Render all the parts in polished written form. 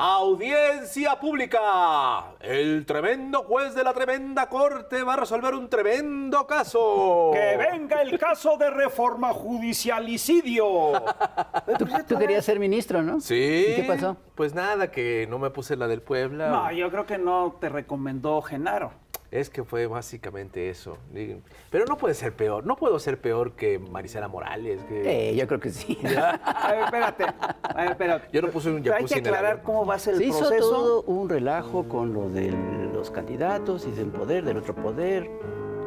Audiencia pública. El tremendo juez de la tremenda corte va a resolver un tremendo caso. ¡Que venga el caso de reforma judicialicidio! Tú querías ser ministro, ¿no? Sí. ¿Y qué pasó? Pues nada, que no me puse la del Puebla. No, yo creo que no te recomendó Genaro. Es que fue básicamente eso. Pero no puede ser peor. No puedo ser peor que Marisela Morales. Yo creo que sí. A ver, espérate. Yo no puse un Pero hay jacuzzi que en el aclarar avión. cómo va a ser Se el hizo proceso. todo un relajo con lo de los candidatos y del poder, del otro poder.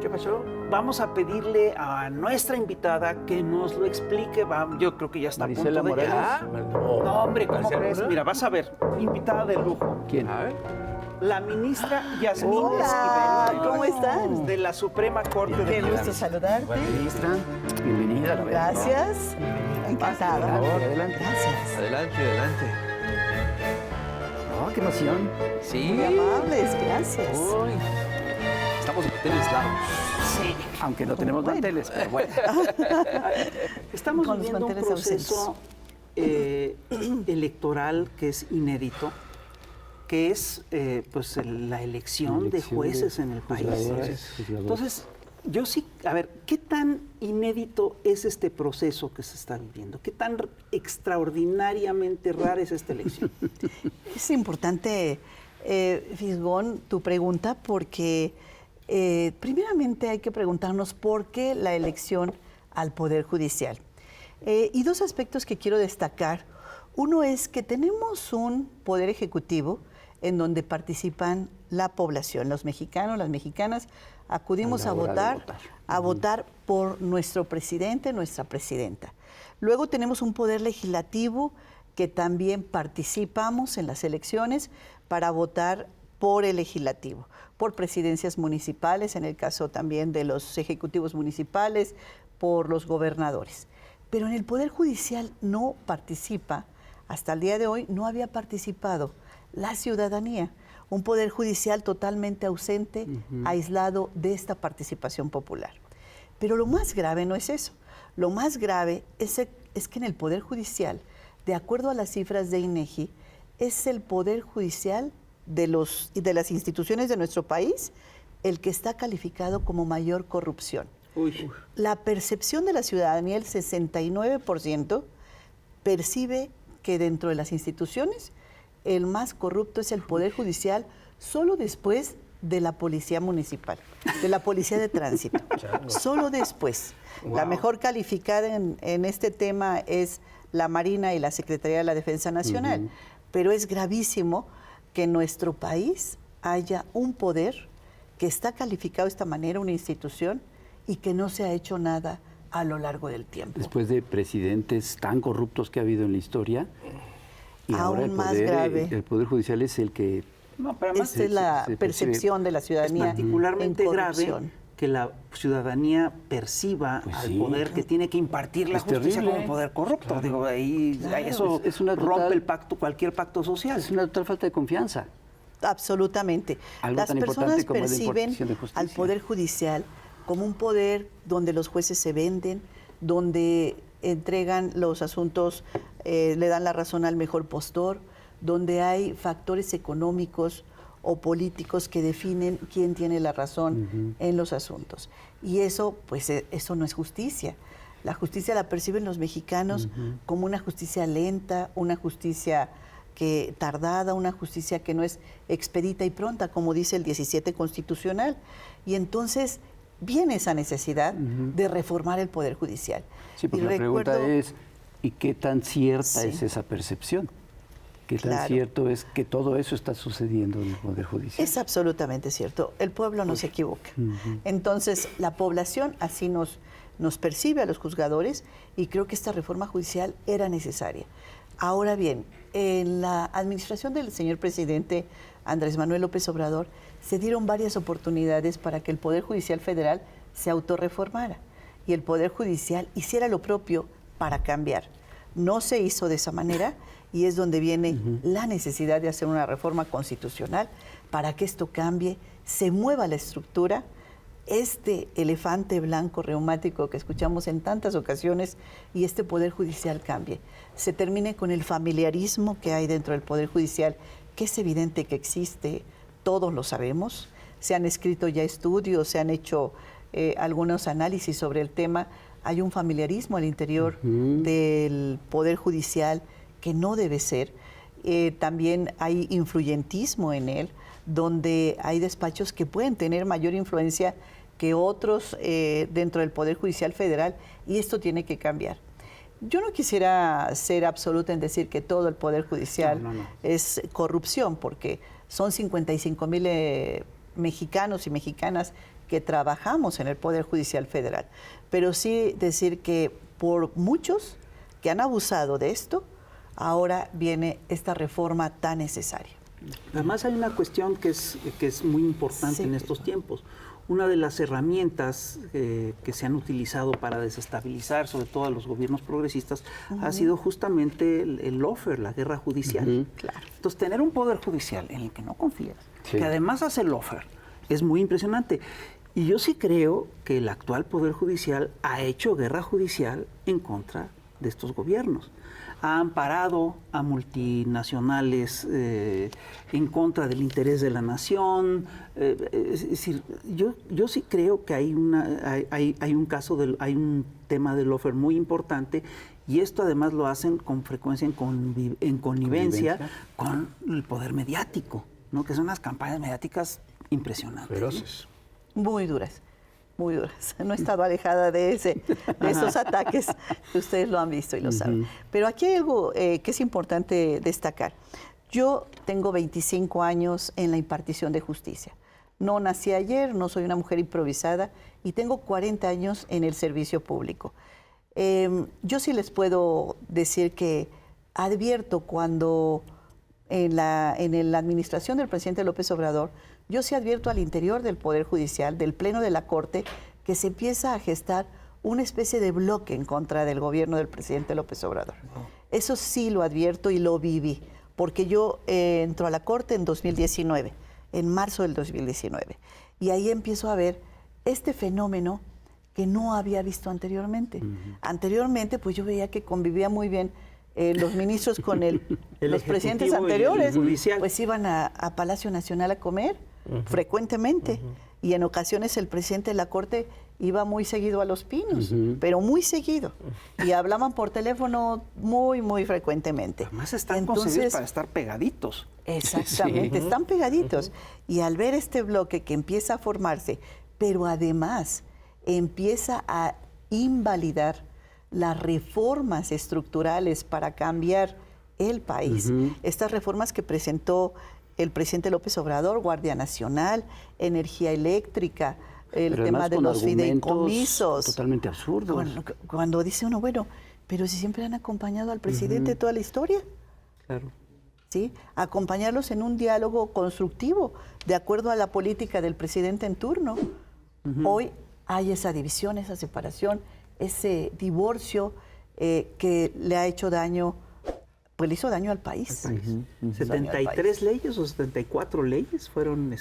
¿Qué pasó? Vamos a pedirle a nuestra invitada que nos lo explique. Yo creo que ya está Marisela a punto de Morales. llegar. No, No, hombre, ¿cómo Marisela crees? Morales. Mira, vas a ver. Invitada de lujo. ¿Quién? A ver. La ministra Yasmín Hola, Esquivel. ¿cómo están? De la Suprema Corte de Qué gusto Justicia. saludarte. Ministra, bienvenida. a la verdad. Gracias. Encantada. Por favor, adelante. Gracias. Adelante, adelante. Oh, qué emoción. Sí. Muy amables, gracias. Uy. Estamos en hoteles largos. Sí. Aunque no tenemos Bueno. manteles, pero bueno. Estamos Con los viviendo un manteles proceso electoral que es inédito, que es pues la elección de jueces en el país. juzgadores. Entonces, yo sí, a ver, ¿qué tan inédito es este proceso que se está viviendo? ¿Qué tan extraordinariamente rara es esta elección? Es importante, Fisgón, tu pregunta, porque primeramente hay que preguntarnos por qué la elección al Poder Judicial. Y dos aspectos que quiero destacar. Uno es que tenemos un Poder Ejecutivo en donde participan la población, los mexicanos, las mexicanas, acudimos A la hora de a votar por nuestro presidente, nuestra presidenta. Luego tenemos un poder legislativo que también participamos en las elecciones para votar por el legislativo, por presidencias municipales, en el caso también de los ejecutivos municipales, por los gobernadores. Pero en el Poder Judicial no participa, hasta el día de hoy no había participado la ciudadanía, un Poder Judicial totalmente ausente, aislado de esta participación popular. Pero lo más grave no es eso. Lo más grave es que en el Poder Judicial, de acuerdo a las cifras de INEGI, es el Poder Judicial de las instituciones de nuestro país el que está calificado como mayor corrupción. Uy. La percepción de la ciudadanía, el 69%, percibe que dentro de las instituciones el más corrupto es el Poder Judicial, solo después de la Policía Municipal, de la Policía de Tránsito. Solo después. Wow. La mejor calificada en este tema es la Marina y la Secretaría de la Defensa Nacional. Pero es gravísimo que en nuestro país haya un poder que está calificado de esta manera, una institución, y que no se ha hecho nada a lo largo del tiempo. Después de presidentes tan corruptos que ha habido en la historia, y ahora Aún más grave. el Poder Judicial es el que... No, pero además Esta es la se percibe- percepción de la es ciudadanía particularmente en grave corrupción. que la ciudadanía perciba Pues al sí. poder que tiene que impartir la Es justicia terrible. como poder corrupto. Digo, ahí Claro, eso es una rompe total- el pacto, cualquier pacto social. Es una total falta de confianza. Absolutamente. Algo Las tan importante personas como la perciben impartición de justicia. al Poder Judicial como un poder donde los jueces se venden, donde entregan los asuntos, le dan la razón al mejor postor, donde hay factores económicos o políticos que definen quién tiene la razón en los asuntos. Y eso, pues, eso no es justicia. La justicia la perciben los mexicanos como una justicia lenta, una justicia tardada, una justicia que no es expedita y pronta, como dice el 17 constitucional. Y entonces viene esa necesidad de reformar el Poder Judicial. Sí, porque Y la pregunta recuerdo- es, ¿y qué tan cierta Sí. es esa percepción? ¿Qué tan Claro. cierto es que todo eso está sucediendo en el Poder Judicial? Es absolutamente cierto. El pueblo no se equivoca. Entonces, la población así nos percibe a los juzgadores y creo que esta reforma judicial era necesaria. Ahora bien, en la administración del señor presidente Andrés Manuel López Obrador se dieron varias oportunidades para que el Poder Judicial Federal se autorreformara y el Poder Judicial hiciera lo propio para cambiar. No se hizo de esa manera y es donde viene la necesidad de hacer una reforma constitucional para que esto cambie, se mueva la estructura este elefante blanco reumático que escuchamos en tantas ocasiones y este Poder Judicial cambie. Se termine con el familiarismo que hay dentro del Poder Judicial, que es evidente que existe, todos lo sabemos. Se han escrito ya estudios, se han hecho algunos análisis sobre el tema. Hay un familiarismo al interior del Poder Judicial que no debe ser. También hay influyentismo en él, donde hay despachos que pueden tener mayor influencia que otros dentro del Poder Judicial Federal, y esto tiene que cambiar. Yo no quisiera ser absoluta en decir que todo el Poder Judicial es corrupción, porque son 55,000 mexicanos y mexicanas que trabajamos en el Poder Judicial Federal, pero sí decir que por muchos que han abusado de esto, ahora viene esta reforma tan necesaria. Además hay una cuestión que es muy importante en estos tiempos. Una de las herramientas que se han utilizado para desestabilizar, sobre todo a los gobiernos progresistas, ha sido justamente el lawfare, la guerra judicial. Claro. Entonces, tener un poder judicial en el que no confías, que además hace lawfare, es muy impresionante. Y yo sí creo que el actual Poder Judicial ha hecho guerra judicial en contra de estos gobiernos. Ha amparado a multinacionales en contra del interés de la nación. Es decir, yo sí creo que hay un tema de lawfare muy importante, y esto además lo hacen con frecuencia en connivencia con el poder mediático, ¿no? Que son unas campañas mediáticas impresionantes. Feroces. Muy duras, muy duras. No he estado alejada de esos ataques, que ustedes lo han visto y lo saben. Pero aquí hay algo que es importante destacar. Yo tengo 25 años en la impartición de justicia. No nací ayer, no soy una mujer improvisada, y tengo 40 años en el servicio público. Yo sí les puedo decir que advierto cuando en la administración del presidente López Obrador, yo sí advierto al interior del Poder Judicial, del Pleno de la Corte, que se empieza a gestar una especie de bloque en contra del gobierno del presidente López Obrador. Eso sí lo advierto y lo viví, porque yo entro a la Corte en 2019, en marzo del 2019, y ahí empiezo a ver este fenómeno que no había visto anteriormente. Anteriormente, pues yo veía que convivía muy bien los ministros con los presidentes anteriores, pues iban a Palacio Nacional a comer frecuentemente, y en ocasiones el presidente de la Corte iba muy seguido a Los Pinos, pero muy seguido, y hablaban por teléfono muy, muy frecuentemente. Además están concebidos para estar pegaditos. Exactamente, están pegaditos. Y al ver este bloque que empieza a formarse, pero además empieza a invalidar las reformas estructurales para cambiar el país. Estas reformas que presentó el presidente López Obrador, Guardia Nacional, energía eléctrica, el tema de los fideicomisos. Totalmente absurdos. Cuando dice uno, bueno, pero si siempre han acompañado al presidente toda la historia. Claro. ¿Sí? Acompañarlos en un diálogo constructivo, de acuerdo a la política del presidente en turno. Hoy hay esa división, esa separación, ese divorcio que le ha hecho daño, pues le hizo daño al país. 73 leyes o 74 leyes fueron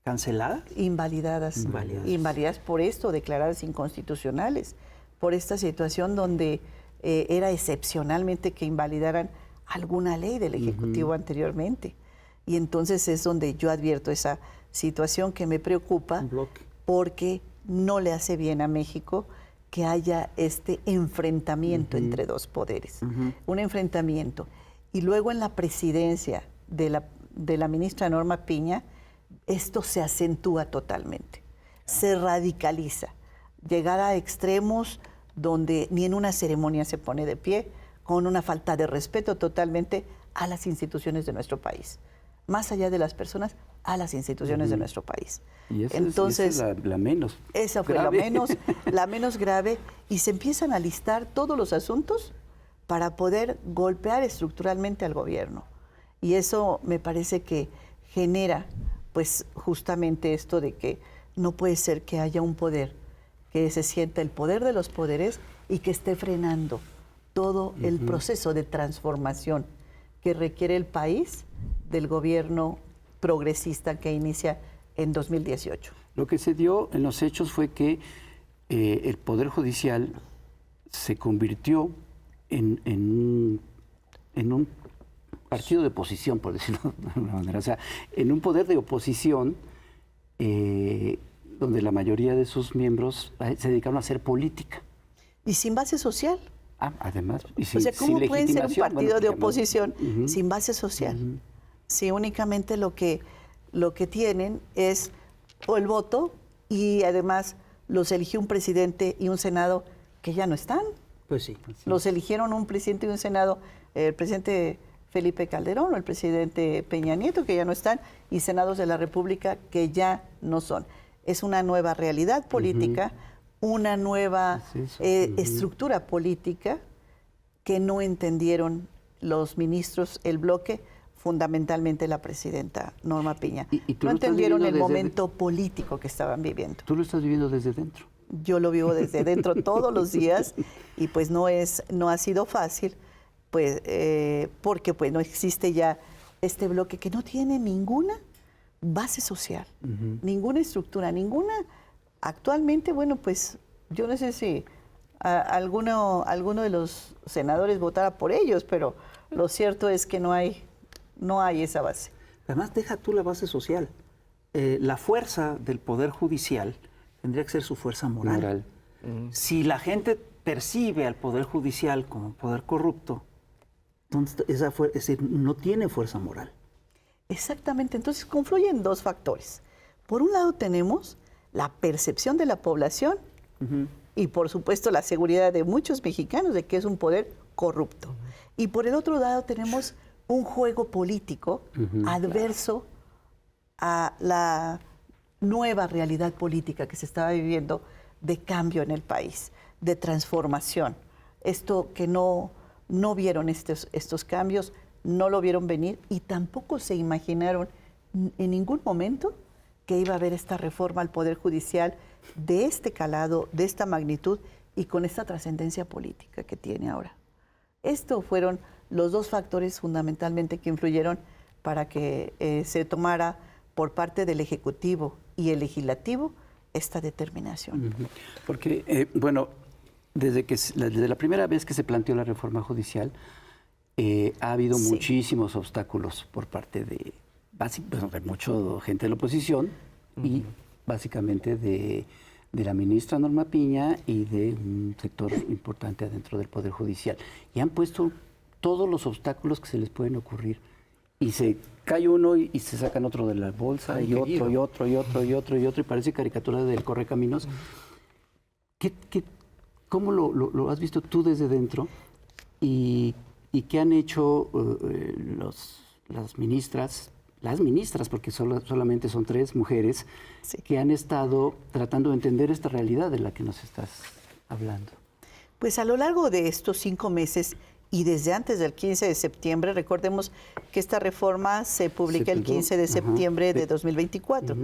canceladas. Invalidadas. Invalidadas por esto, declaradas inconstitucionales, por esta situación donde era excepcionalmente que invalidaran alguna ley del Ejecutivo anteriormente. Y entonces es donde yo advierto esa situación que me preocupa, porque no le hace bien a México que haya este enfrentamiento entre dos poderes, un enfrentamiento. Y luego en la presidencia de la ministra Norma Piña, esto se acentúa totalmente, se radicaliza, llegar a extremos donde ni en una ceremonia se pone de pie, con una falta de respeto totalmente a las instituciones de nuestro país, más allá de las personas, a las instituciones de nuestro país. Y esa entonces, es la menos esa fue grave. la menos grave, y se empiezan a listar todos los asuntos para poder golpear estructuralmente al gobierno. Y eso me parece que genera, pues, justamente esto de que no puede ser que haya un poder que se sienta el poder de los poderes y que esté frenando todo el proceso de transformación que requiere el país del gobierno progresista que inicia en 2018. Lo que se dio en los hechos fue que el Poder Judicial se convirtió en un partido de oposición, por decirlo de alguna manera. O sea, en un poder de oposición donde la mayoría de sus miembros se dedicaron a hacer política. Y sin base social. Además, y O sea, ¿cómo puede ser un partido de digamos, oposición sin base social? Si únicamente lo que tienen es o el voto y además los eligió un presidente y un senado que ya no están. Pues sí. Los eligieron un presidente y un senado, el presidente Felipe Calderón o el presidente Peña Nieto, que ya no están, y senados de la República que ya no son. Es una nueva realidad política, una nueva estructura política que no entendieron los ministros, el bloque, fundamentalmente la presidenta Norma Piña. ¿Y tú no lo estás entendieron el viviendo momento político que estaban viviendo. Tú lo estás viviendo desde dentro. Yo lo vivo desde dentro todos los días y pues no ha sido fácil, pues porque pues no existe ya este bloque que no tiene ninguna base social, ninguna estructura, ninguna. Actualmente, bueno, pues yo no sé si alguno de los senadores votara por ellos, pero lo cierto es que no hay esa base. Además, deja tú la base social. La fuerza del Poder Judicial tendría que ser su fuerza moral. Si la gente percibe al Poder Judicial como un poder corrupto, entonces es decir, no tiene fuerza moral. Exactamente, entonces confluyen dos factores. Por un lado tenemos la percepción de la población y por supuesto la seguridad de muchos mexicanos de que es un poder corrupto. Y por el otro lado tenemos un juego político adverso a la nueva realidad política que se estaba viviendo de cambio en el país, de transformación. Esto que no vieron estos cambios, no lo vieron venir y tampoco se imaginaron en ningún momento que iba a haber esta reforma al Poder Judicial de este calado, de esta magnitud y con esta trascendencia política que tiene ahora. Estos fueron los dos factores fundamentalmente que influyeron para que se tomara por parte del Ejecutivo y el Legislativo esta determinación. Porque, bueno, desde la primera vez que se planteó la reforma judicial, ha habido muchísimos obstáculos por parte de mucha gente de la oposición y básicamente de la ministra Norma Piña y de un sector importante adentro del Poder Judicial. Y han puesto todos los obstáculos que se les pueden ocurrir. Y se cae uno y se sacan otro de la bolsa, y otro, y otro, y otro, y otro, y otro, y parece caricatura del Correcaminos. ¿Cómo lo has visto tú desde dentro? ¿Y qué han hecho las ministras, porque solamente son 3 mujeres, que han estado tratando de entender esta realidad de la que nos estás hablando? Pues a lo largo de estos 5 meses y desde antes del 15 de septiembre, recordemos que esta reforma se publica el 15 de septiembre de 2024,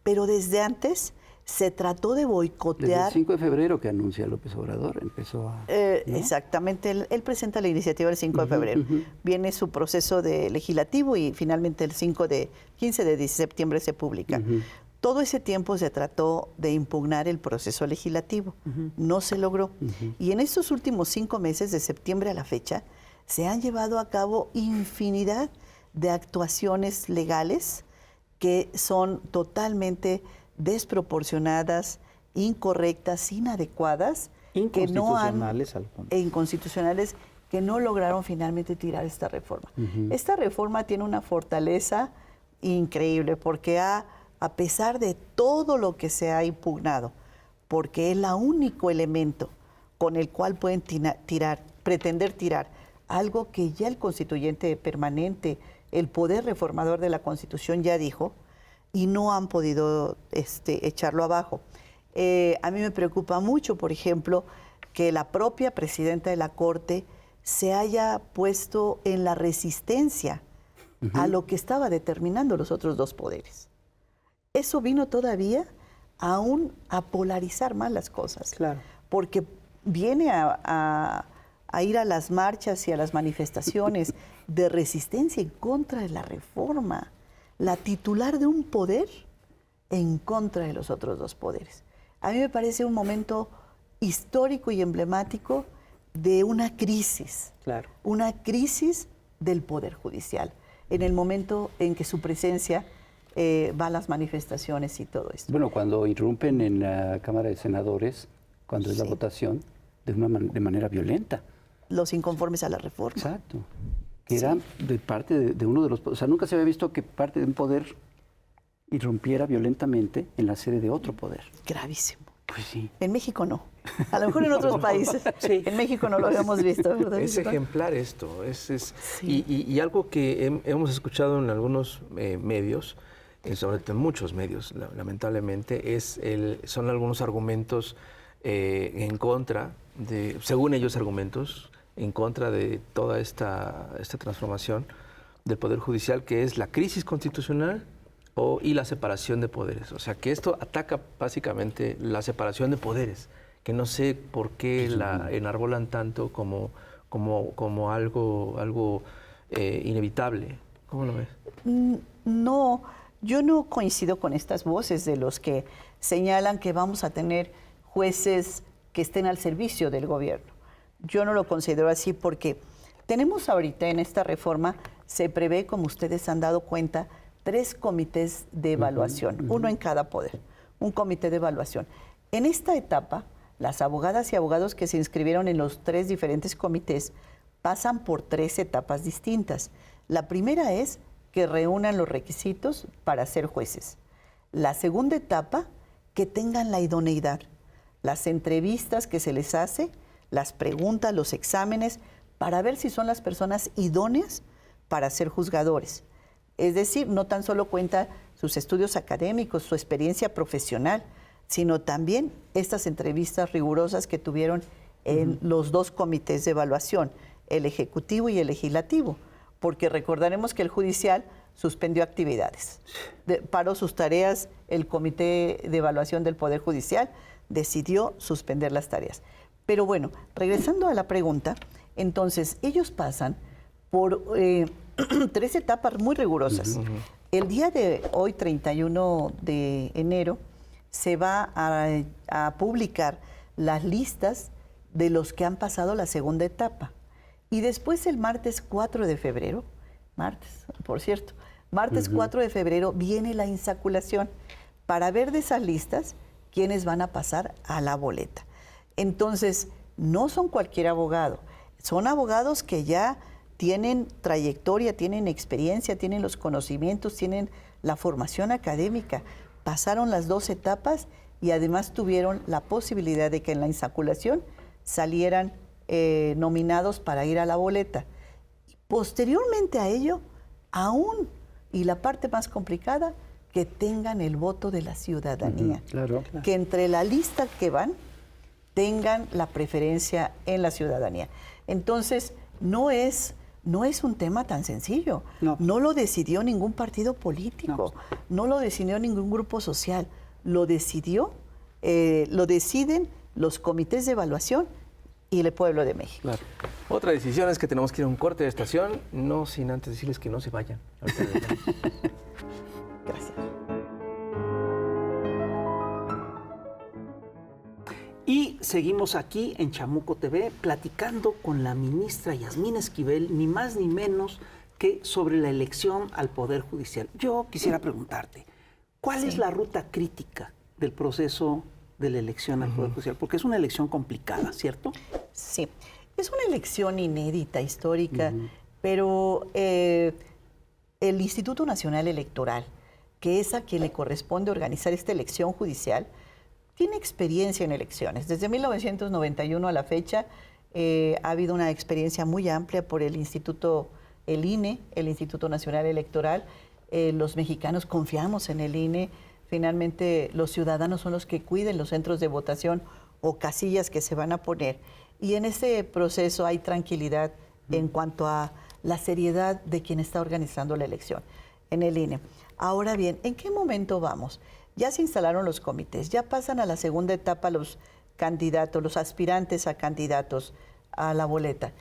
pero desde antes se trató de boicotear. Desde el 5 de febrero que anuncia López Obrador, empezó a... ¿no? Exactamente, él presenta la iniciativa el 5 de febrero. Viene su proceso de legislativo y finalmente el 15 de septiembre se publica. Todo ese tiempo se trató de impugnar el proceso legislativo. No se logró. Y en estos últimos 5 meses, de septiembre a la fecha, se han llevado a cabo infinidad de actuaciones legales que son totalmente desproporcionadas, incorrectas, inadecuadas, inconstitucionales, que no lograron finalmente tirar esta reforma. Esta reforma tiene una fortaleza increíble porque a pesar de todo lo que se ha impugnado, porque es el único elemento con el cual pueden pretender tirar algo que ya el constituyente permanente, el poder reformador de la Constitución ya dijo, y no han podido echarlo abajo. A mí me preocupa mucho, por ejemplo, que la propia presidenta de la Corte se haya puesto en la resistencia a lo que estaba determinando los otros 2 poderes. Eso vino todavía aún a polarizar más las cosas. Claro. Porque viene a ir a las marchas y a las manifestaciones de resistencia en contra de la reforma. La titular de un poder en contra de los otros dos poderes. A mí me parece un momento histórico y emblemático de una crisis. Claro. Una crisis del Poder Judicial, en el momento en que su presencia va a las manifestaciones y todo esto. Bueno, cuando irrumpen en la Cámara de Senadores, cuando es la votación, de manera violenta. Los inconformes a la reforma. Exacto. Que era de parte de uno de los... O sea, nunca se había visto que parte de un poder irrumpiera violentamente en la sede de otro poder. Gravísimo. Pues sí. En México no. A lo mejor en otros países. Sí. En México no lo habíamos visto, ¿verdad? Es ejemplar esto. Y algo que hemos escuchado en algunos medios, sobre todo en muchos medios, lamentablemente, son algunos argumentos en contra de, según ellos argumentos, en contra de toda esta transformación del Poder Judicial, que es la crisis constitucional y la separación de poderes. O sea, que esto ataca básicamente la separación de poderes, que no sé por qué la enarbolan tanto como algo inevitable. ¿Cómo lo ves? No, yo no coincido con estas voces de los que señalan que vamos a tener jueces que estén al servicio del gobierno. Yo no lo considero así porque tenemos ahorita en esta reforma, se prevé, como ustedes han dado cuenta, 3 comités de evaluación, uno en cada poder, un comité de evaluación. En esta etapa, las abogadas y abogados que se inscribieron en los 3 diferentes comités pasan por 3 etapas distintas. La primera es que reúnan los requisitos para ser jueces. La segunda etapa, que tengan la idoneidad, las entrevistas que se les hace, las preguntas, los exámenes, para ver si son las personas idóneas para ser juzgadores. Es decir, no tan solo cuenta sus estudios académicos, su experiencia profesional, sino también estas entrevistas rigurosas que tuvieron en los 2 comités de evaluación, el ejecutivo y el legislativo, porque recordaremos que el judicial suspendió actividades, paró sus tareas, el comité de evaluación del Poder Judicial decidió suspender las tareas. Pero bueno, regresando a la pregunta, entonces ellos pasan por 3 etapas muy rigurosas. El día de hoy, 31 de enero, se va a publicar las listas de los que han pasado la segunda etapa. Y después el martes 4 de febrero, martes 4 de febrero viene la insaculación para ver de esas listas quiénes van a pasar a la boleta. Entonces, no son cualquier abogado, son abogados que ya tienen trayectoria, tienen experiencia, tienen los conocimientos, tienen la formación académica, pasaron las 2 etapas y además tuvieron la posibilidad de que en la insaculación salieran nominados para ir a la boleta. Posteriormente a ello, aún, y la parte más complicada, que tengan el voto de la ciudadanía. Claro. Que entre la lista que van, tengan la preferencia en la ciudadanía. Entonces, no es un tema tan sencillo. No lo decidió ningún partido político, no lo decidió ningún grupo social, lo deciden los comités de evaluación y el pueblo de México. Claro. Otra decisión es que tenemos que ir a un corte de estación, no sin antes decirles que no se vayan. Gracias. Y seguimos aquí en Chamuco TV platicando con la ministra Yasmín Esquivel, ni más ni menos que sobre la elección al Poder Judicial. Yo quisiera preguntarte, ¿cuál es la ruta crítica del proceso de la elección al Poder Judicial? Porque es una elección complicada, ¿cierto? Sí, es una elección inédita, histórica, pero el Instituto Nacional Electoral, que es a quien le corresponde organizar esta elección judicial, tiene experiencia en elecciones. Desde 1991 a la fecha ha habido una experiencia muy amplia por el Instituto, el INE, el Instituto Nacional Electoral. Los mexicanos confiamos en el INE. Finalmente, los ciudadanos son los que cuiden los centros de votación o casillas que se van a poner. Y en ese proceso hay tranquilidad en cuanto a la seriedad de quien está organizando la elección en el INE. Ahora bien, ¿en qué momento vamos? Ya se instalaron los comités, ya pasan a la segunda etapa los candidatos, los aspirantes a candidatos a la boleta.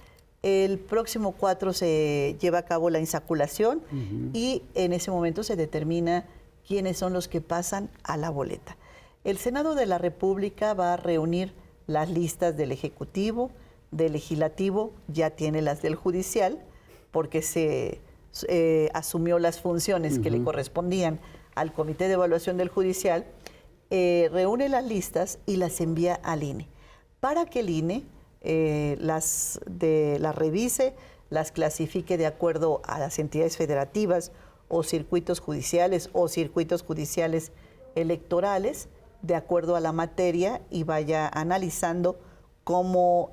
El próximo 4 se lleva a cabo la insaculación y en ese momento se determina quiénes son los que pasan a la boleta. El Senado de la República va a reunir las listas del Ejecutivo, del Legislativo, ya tiene las del Judicial, porque se asumió las funciones que le correspondían al Comité de Evaluación del Judicial, reúne las listas y las envía al INE, para que el INE las revise, las clasifique de acuerdo a las entidades federativas o circuitos judiciales electorales, de acuerdo a la materia, y vaya analizando cómo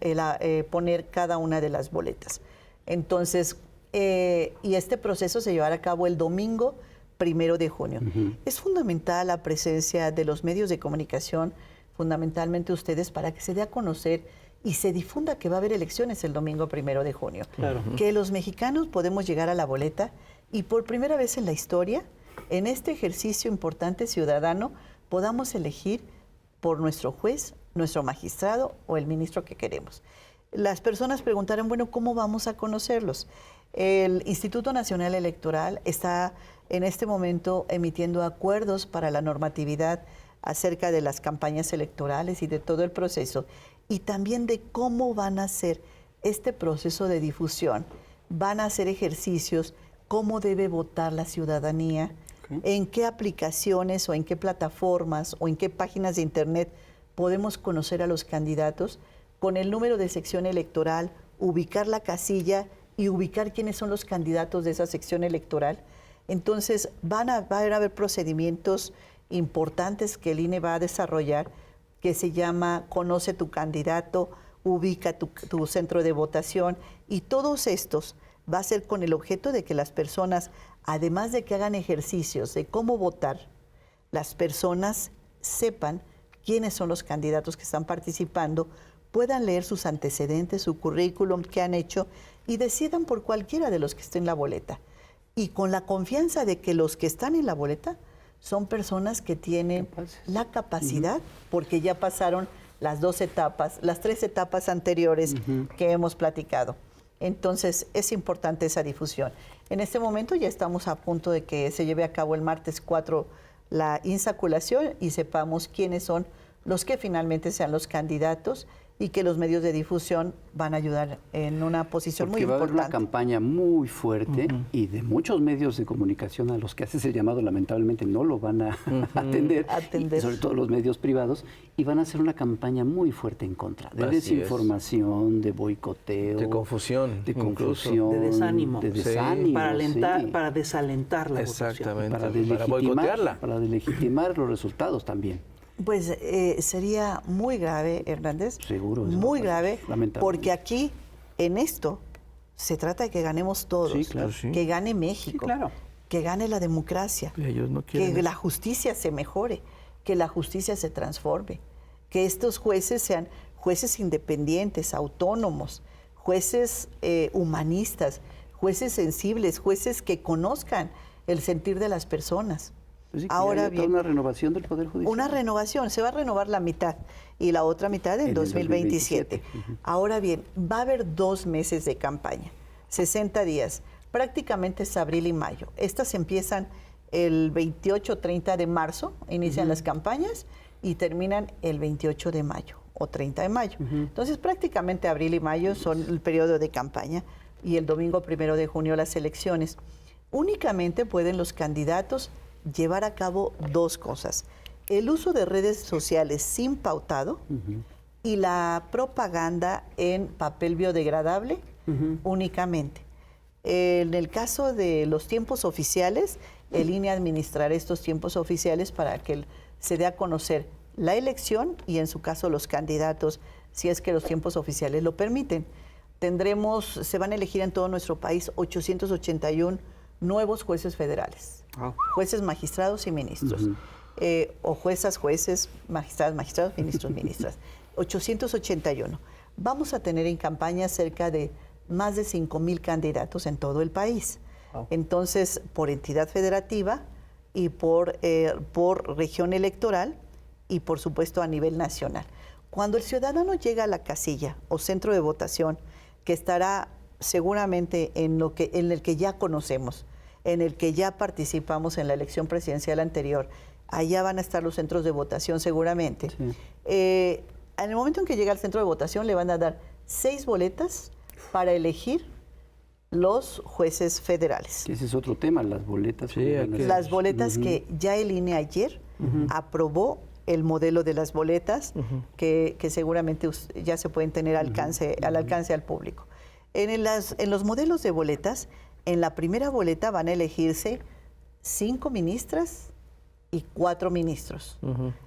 poner cada una de las boletas. Entonces, y este proceso se llevará a cabo el domingo 1 de junio. Es fundamental la presencia de los medios de comunicación, fundamentalmente ustedes, para que se dé a conocer y se difunda que va a haber elecciones el domingo 1 de junio. Claro. Que los mexicanos podemos llegar a la boleta y por primera vez en la historia, en este ejercicio importante ciudadano, podamos elegir por nuestro juez, nuestro magistrado o el ministro que queremos. Las personas preguntarán, bueno, ¿cómo vamos a conocerlos? El Instituto Nacional Electoral está en este momento emitiendo acuerdos para la normatividad acerca de las campañas electorales y de todo el proceso, y también de cómo van a hacer este proceso de difusión. Van a hacer ejercicios, cómo debe votar la ciudadanía, en qué aplicaciones o en qué plataformas o en qué páginas de internet podemos conocer a los candidatos, con el número de sección electoral, ubicar la casilla y ubicar quiénes son los candidatos de esa sección electoral. Entonces van a haber procedimientos importantes que el INE va a desarrollar, que se llama Conoce tu candidato, ubica tu centro de votación, y todos estos va a ser con el objeto de que las personas, además de que hagan ejercicios de cómo votar, las personas sepan quiénes son los candidatos que están participando, puedan leer sus antecedentes, su currículum, qué han hecho, y decidan por cualquiera de los que estén en la boleta. Y con la confianza de que los que están en la boleta son personas que tienen la capacidad, porque ya pasaron las 2 etapas, las 3 etapas anteriores que hemos platicado. Entonces, es importante esa difusión. En este momento ya estamos a punto de que se lleve a cabo el martes 4 la insaculación y sepamos quiénes son los que finalmente sean los candidatos, y que los medios de difusión van a ayudar en una posición muy importante. Porque va a haber una campaña muy fuerte y de muchos medios de comunicación a los que haces el llamado, lamentablemente no lo van a atender. Y sobre todo los medios privados, y van a hacer una campaña muy fuerte en contra de desinformación, de boicoteo, de confusión, de desánimo, para desalentar la votación. Exactamente, para boicotearla, para delegitimar los resultados también. Pues sería muy grave, Hernández. Seguro. Muy grave, porque aquí, en esto, se trata de que ganemos todos. Sí, claro. Que gane México, que gane la democracia, ellos no que la justicia se mejore, que la justicia se transforme, que estos jueces sean jueces independientes, autónomos, jueces humanistas, jueces sensibles, jueces que conozcan el sentir de las personas. Pues sí, ahora bien, una renovación del Poder Judicial. Una renovación, se va a renovar la mitad y la otra mitad en 2027. Ahora bien, va a haber 2 meses de campaña, 60 días, prácticamente es abril y mayo. Estas empiezan el 28-30 de marzo, inician las campañas y terminan el 28 de mayo o 30 de mayo. Entonces prácticamente abril y mayo son el periodo de campaña, y el domingo 1 de junio las elecciones. Únicamente pueden los candidatos llevar a cabo 2 cosas: el uso de redes sociales sin pautado y la propaganda en papel biodegradable únicamente. En el caso de los tiempos oficiales, el INE administrará estos tiempos oficiales para que se dé a conocer la elección y, en su caso, los candidatos, si es que los tiempos oficiales lo permiten. Se van a elegir en todo nuestro país 881 nuevos jueces federales, jueces, magistrados y ministros, o juezas, jueces, magistrados, ministros, ministras. 881. Vamos a tener en campaña cerca de más de 5,000 candidatos en todo el país. Entonces, por entidad federativa y por región electoral y, por supuesto, a nivel nacional. Cuando el ciudadano llega a la casilla o centro de votación, que estará seguramente en el que ya conocemos, en el que ya participamos en la elección presidencial anterior. Allá van a estar los centros de votación seguramente. Sí. En el momento en que llega al centro de votación le van a dar 6 boletas para elegir los jueces federales. Ese es otro tema, las boletas. Sí, Las boletas que ya el INE ayer aprobó el modelo de las boletas que seguramente ya se pueden tener al alcance al público. En los modelos de boletas, en la primera boleta van a elegirse 5 ministras y 4 ministros.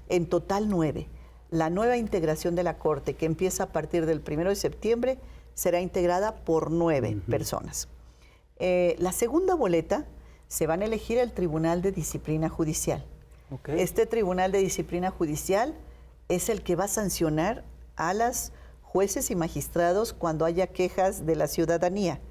En total 9. La nueva integración de la Corte, que empieza a partir del 1 de septiembre, será integrada por 9 personas. La segunda boleta se van a elegir el Tribunal de Disciplina Judicial. Okay. Este Tribunal de Disciplina Judicial es el que va a sancionar a las jueces y magistrados cuando haya quejas de la ciudadanía,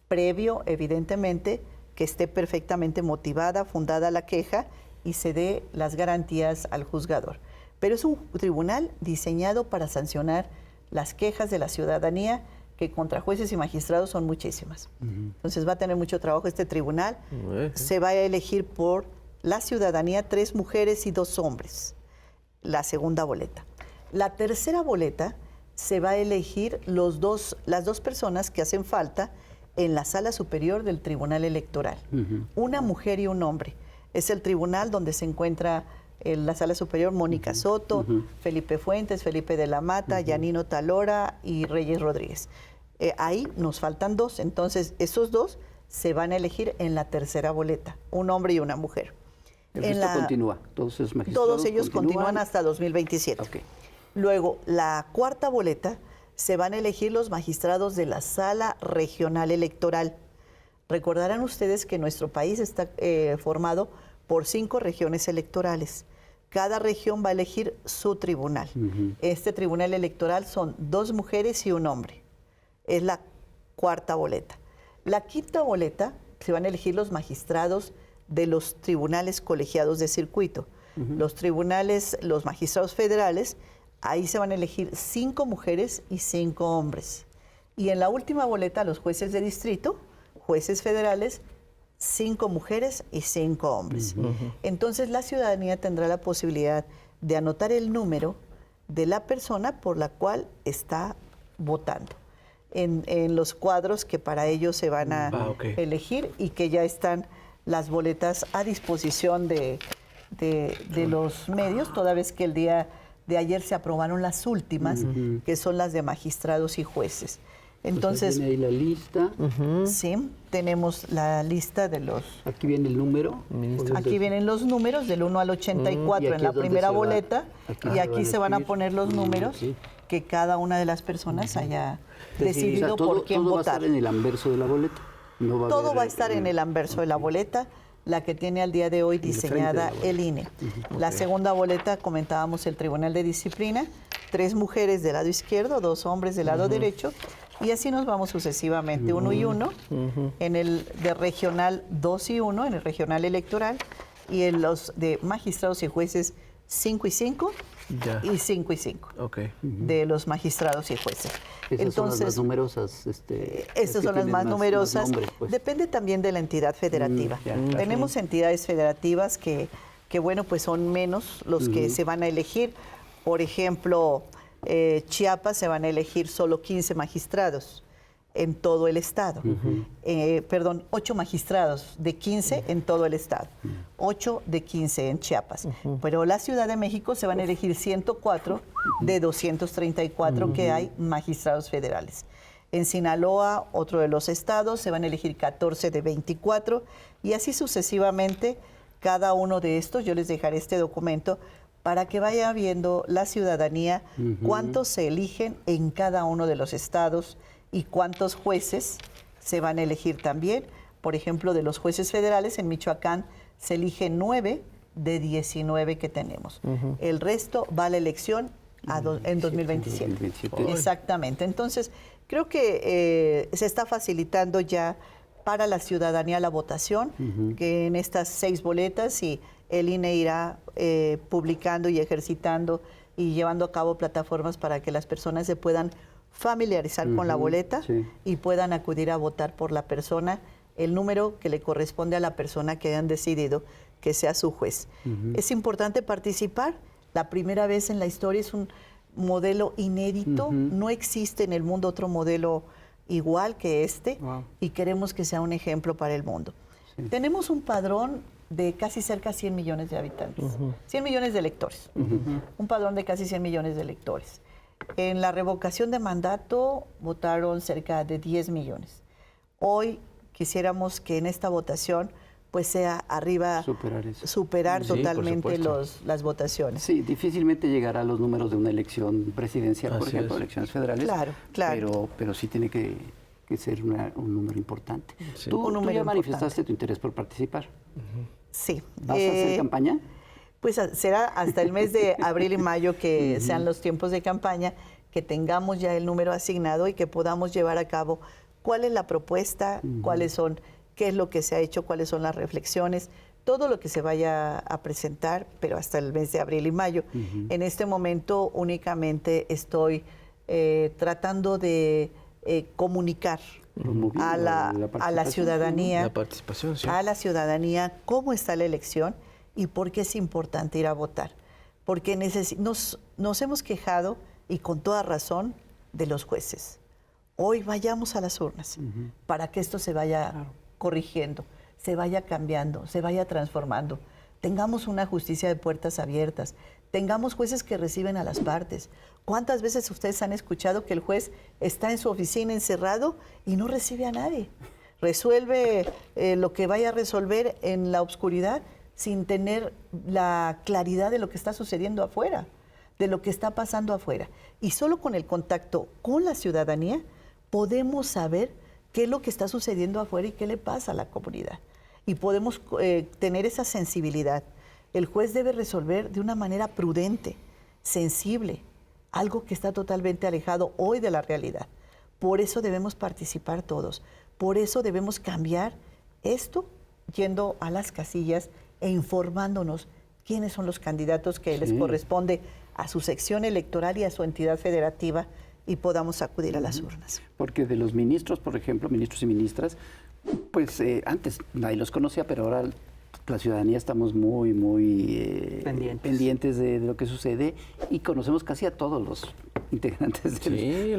previo, evidentemente, que esté perfectamente motivada, fundada la queja y se dé las garantías al juzgador. Pero es un tribunal diseñado para sancionar las quejas de la ciudadanía, que contra jueces y magistrados son muchísimas. Entonces va a tener mucho trabajo este tribunal. Se va a elegir por la ciudadanía 3 mujeres y 2 hombres, la segunda boleta. La tercera boleta se va a elegir las dos personas que hacen falta en la sala superior del Tribunal Electoral. Una mujer y un hombre. Es el tribunal donde se encuentra en la sala superior Mónica Soto, Felipe Fuentes, Felipe de la Mata, Yanino Talora y Reyes Rodríguez. Ahí nos faltan 2, entonces esos 2 se van a elegir en la tercera boleta, un hombre y una mujer. El resto continúa, todos ellos continúan hasta 2027. Okay. Luego, la cuarta boleta se van a elegir los magistrados de la Sala Regional Electoral. Recordarán ustedes que nuestro país está formado por 5 regiones electorales. Cada región va a elegir su tribunal. Este tribunal electoral son 2 mujeres y un hombre. Es la cuarta boleta. La quinta boleta se van a elegir los magistrados de los tribunales colegiados de circuito. Los magistrados federales, ahí se van a elegir 5 mujeres y 5 hombres. Y en la última boleta, los jueces de distrito, jueces federales, 5 mujeres y 5 hombres. Entonces la ciudadanía tendrá la posibilidad de anotar el número de la persona por la cual está votando en los cuadros que para ellos se van a elegir y que ya están las boletas a disposición de los medios, toda vez que el día de ayer se aprobaron las últimas, que son las de magistrados y jueces. Entonces, ¿tiene ahí la lista? Sí, tenemos la lista de los... Aquí viene el número. Aquí vienen los números del 1 al 84 en la primera boleta y aquí se van a poner los números que cada una de las personas haya decidido por quién todo votar. ¿Todo va a estar en el anverso de la boleta? Todo va a estar en el anverso de la boleta, la que tiene al día de hoy diseñada el INE. La segunda boleta, comentábamos el Tribunal de Disciplina, 3 mujeres del lado izquierdo, 2 hombres del lado derecho, y así nos vamos sucesivamente, 1 y 1, en el de regional 2 y 1, en el regional electoral, y en los de magistrados y jueces 5 y 5, y 5 y 5, de los magistrados y jueces. Esas son las más numerosas. Estas son las más numerosas. Nombres, pues. Depende también de la entidad federativa. Tenemos entidades federativas que bueno, pues son menos los que se van a elegir. Por ejemplo, Chiapas se van a elegir solo 15 magistrados en todo el estado. 8 magistrados de 15 en todo el estado. 8 de 15 en Chiapas. Pero la Ciudad de México se van a elegir 104 de 234 que hay magistrados federales. En Sinaloa, otro de los estados, se van a elegir 14 de 24 y así sucesivamente cada uno de estos. Yo les dejaré este documento para que vaya viendo la ciudadanía cuántos se eligen en cada uno de los estados y cuántos jueces se van a elegir también. Por ejemplo, de los jueces federales en Michoacán se eligen 9 de 19 que tenemos. El resto va a la elección en 2027. Exactamente. Entonces, creo que se está facilitando ya para la ciudadanía la votación, que en estas 6 boletas y el INE irá publicando y ejercitando y llevando a cabo plataformas para que las personas se puedan familiarizar con la boleta y puedan acudir a votar por la persona el número que le corresponde a la persona que hayan decidido que sea su juez. Es importante participar. La primera vez en la historia, es un modelo inédito. No existe en el mundo otro modelo igual que este, y queremos que sea un ejemplo para el mundo. Tenemos un padrón de casi cerca de 100 millones de habitantes, 100 millones de electores, un padrón de casi 100 millones de electores. En la revocación de mandato votaron cerca de 10 millones. Hoy quisiéramos que en esta votación pues sea arriba, superar Sí, totalmente las votaciones. Sí, difícilmente llegará a los números de una elección presidencial, por Así ejemplo, es. elecciones federales. Claro. Pero sí tiene que ser un número importante. Sí. Tú, Un número ya importante. manifestaste tu interés por participar. Sí. ¿Vas a hacer campaña? Pues será hasta el mes de abril y mayo que sean los tiempos de campaña, que tengamos ya el número asignado y que podamos llevar a cabo cuál es la propuesta, cuáles son, qué es lo que se ha hecho, cuáles son las reflexiones, todo lo que se vaya a presentar, pero hasta el mes de abril y mayo. En este momento únicamente estoy tratando de comunicar a la ciudadanía, La participación, sí. a la ciudadanía cómo está la elección y por qué es importante ir a votar. Porque nos hemos quejado, y con toda razón, de los jueces. Hoy vayamos a las urnas para que esto se vaya corrigiendo, se vaya cambiando, se vaya transformando. Tengamos una justicia de puertas abiertas, tengamos jueces que reciben a las partes. ¿Cuántas veces ustedes han escuchado que el juez está en su oficina encerrado y no recibe a nadie? Resuelve lo que vaya a resolver en la oscuridad sin tener la claridad de lo que está sucediendo afuera, de lo que está pasando afuera. Y solo con el contacto con la ciudadanía podemos saber qué es lo que está sucediendo afuera y qué le pasa a la comunidad. Y podemos tener esa sensibilidad. El juez debe resolver de una manera prudente, sensible, algo que está totalmente alejado hoy de la realidad. Por eso debemos participar todos. Por eso debemos cambiar esto yendo a las casillas e informándonos quiénes son los candidatos que les corresponde a su sección electoral y a su entidad federativa, y podamos acudir a las urnas. Porque de los ministros, por ejemplo, ministros y ministras, pues antes nadie los conocía, pero ahora la ciudadanía estamos muy pendientes de lo que sucede y conocemos casi a todos los integrantes de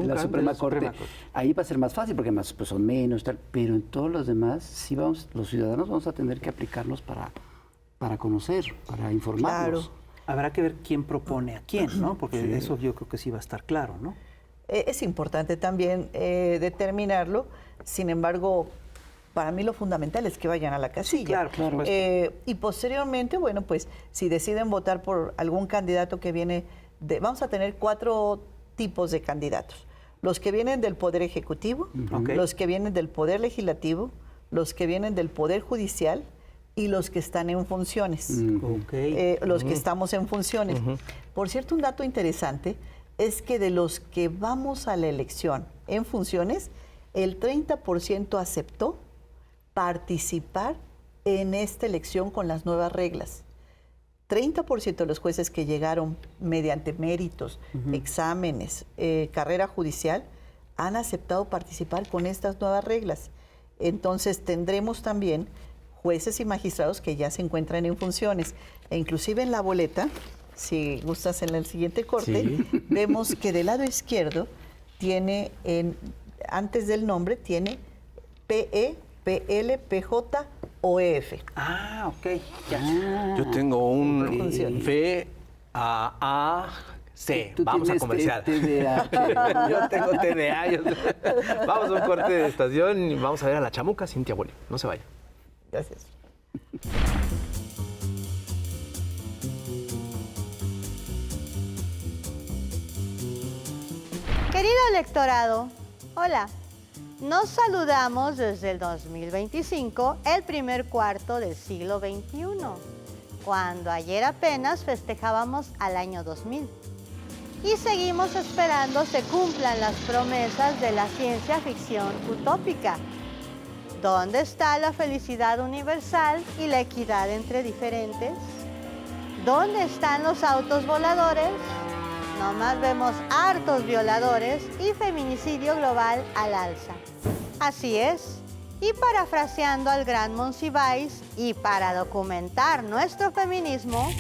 la Suprema Corte. Ahí va a ser más fácil porque más pues, son menos, tal, pero en todos los demás, sí los ciudadanos vamos a tener que aplicarnos para conocer, para informarnos. Claro. Habrá que ver quién propone a quién, ¿no? Porque eso yo creo que sí va a estar claro, ¿no? Es importante también determinarlo. Sin embargo, para mí lo fundamental es que vayan a la casilla. Sí, claro. Y posteriormente, bueno, pues si deciden votar por algún candidato que viene vamos a tener 4 tipos de candidatos. Los que vienen del Poder Ejecutivo, los que vienen del Poder Legislativo, los que vienen del Poder Judicial y los que están en funciones. Los que estamos en funciones. Por cierto, un dato interesante es que de los que vamos a la elección en funciones, el 30% aceptó participar en esta elección con las nuevas reglas. 30% de los jueces que llegaron mediante méritos, exámenes, carrera judicial, han aceptado participar con estas nuevas reglas. Entonces tendremos también jueces y magistrados que ya se encuentran en funciones. E inclusive en la boleta, si gustas en el siguiente corte, vemos que del lado izquierdo tiene, antes del nombre, tiene PE, PL, PJ o EF. Ah, ok. Ya. Yo tengo un Funciona. V, A, C. Tú Vamos a tienes comercial. TDAH. Yo tengo TDA. Vamos a un corte de estación y vamos a ver a la chamuca Cintia Bolio. No se vaya. Gracias. Querido electorado, hola. Nos saludamos desde el 2025, el primer cuarto del siglo XXI, cuando ayer apenas festejábamos al año 2000. Y seguimos esperando se cumplan las promesas de la ciencia ficción utópica. ¿Dónde está la felicidad universal y la equidad entre diferentes? ¿Dónde están los autos voladores? Nomás vemos hartos violadores y feminicidio global al alza. Así es, Y parafraseando al gran Monsiváis, y para documentar nuestro feminismo,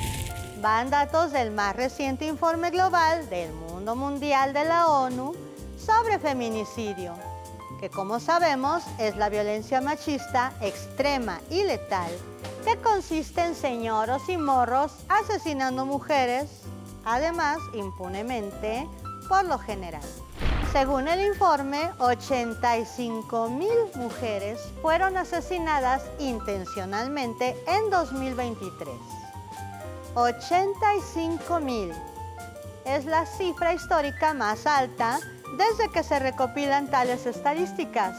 van datos del más reciente informe global del Mundo Mundial de la ONU sobre feminicidio, que como sabemos es la violencia machista extrema y letal, que consiste en señoros y morros asesinando mujeres, además impunemente, por lo general. Según el informe, 85,000 mujeres fueron asesinadas intencionalmente en 2023. 85,000 es la cifra histórica más alta desde que se recopilan tales estadísticas,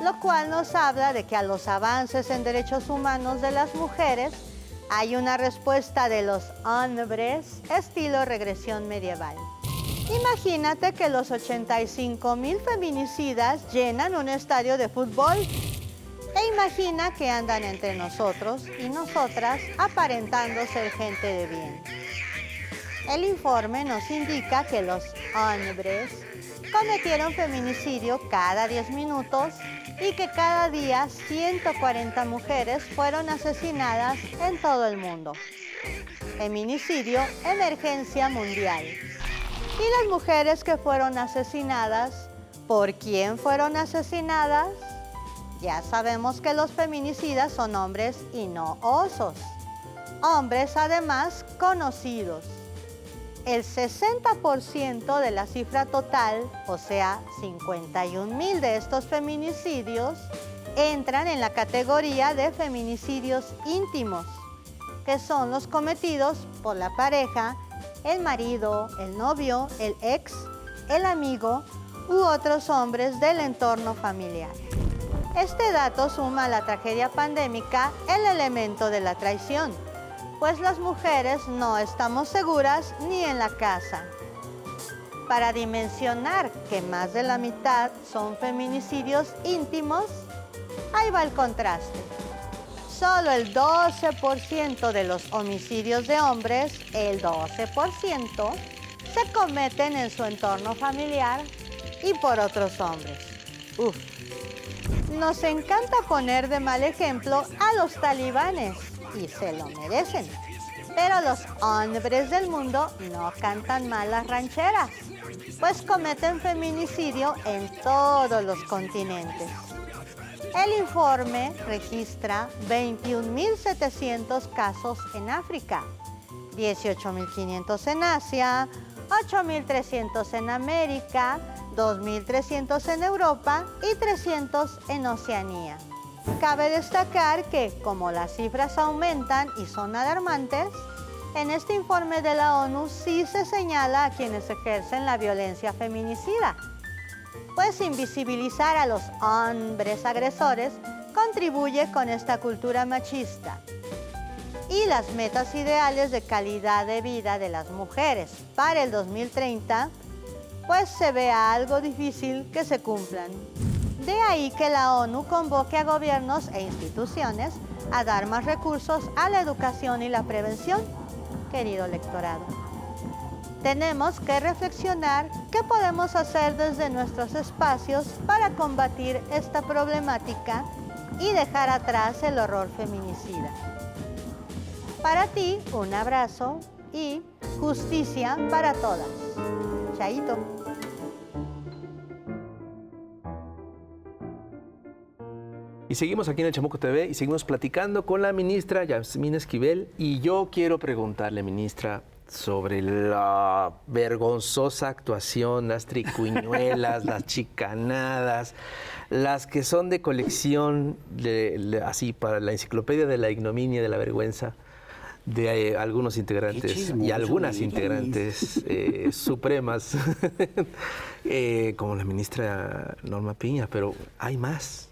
lo cual nos habla de que a los avances en derechos humanos de las mujeres hay una respuesta de los hombres estilo regresión medieval. Imagínate que los 85,000 feminicidas llenan un estadio de fútbol e imagina que andan entre nosotros y nosotras aparentando ser gente de bien. El informe nos indica que los hombres cometieron feminicidio cada 10 minutos y que cada día 140 mujeres fueron asesinadas en todo el mundo. Feminicidio, emergencia mundial. Y las mujeres que fueron asesinadas, ¿por quién fueron asesinadas? Ya sabemos que los feminicidas son hombres y no osos. Hombres además conocidos. El 60% de la cifra total, o sea, 51,000 de estos feminicidios, entran en la categoría de feminicidios íntimos, que son los cometidos por la pareja, el marido, el novio, el ex, el amigo u otros hombres del entorno familiar. Este dato suma a la tragedia pandémica el elemento de la traición, pues las mujeres no estamos seguras ni en la casa. Para dimensionar que más de la mitad son feminicidios íntimos, ahí va el contraste. Solo el 12% de los homicidios de hombres, el 12%, se cometen en su entorno familiar y por otros hombres. Uf. Nos encanta poner de mal ejemplo a los talibanes, y se lo merecen. Pero los hombres del mundo no cantan mal las rancheras, pues cometen feminicidio en todos los continentes. El informe registra 21,700 casos en África, 18,500 en Asia, 8,300 en América, 2,300 en Europa y 300 en Oceanía. Cabe destacar que, como las cifras aumentan y son alarmantes, en este informe de la ONU sí se señala a quienes ejercen la violencia feminicida, pues invisibilizar a los hombres agresores contribuye con esta cultura machista. Y las metas ideales de calidad de vida de las mujeres para el 2030, pues se ve algo difícil que se cumplan. De ahí que la ONU convoque a gobiernos e instituciones a dar más recursos a la educación y la prevención, querido electorado. Tenemos que reflexionar qué podemos hacer desde nuestros espacios para combatir esta problemática y dejar atrás el horror feminicida. Para ti, un abrazo y justicia para todas. Chaito. Y seguimos aquí en el Chamuco TV y seguimos platicando con la ministra Yasmín Esquivel. Y yo quiero preguntarle, ministra, sobre la vergonzosa actuación, las tricuñuelas, las chicanadas, las que son de colección, así para la enciclopedia de la ignominia y de la vergüenza de algunos integrantes y algunas integrantes supremas, como la ministra Norma Piña, pero hay más.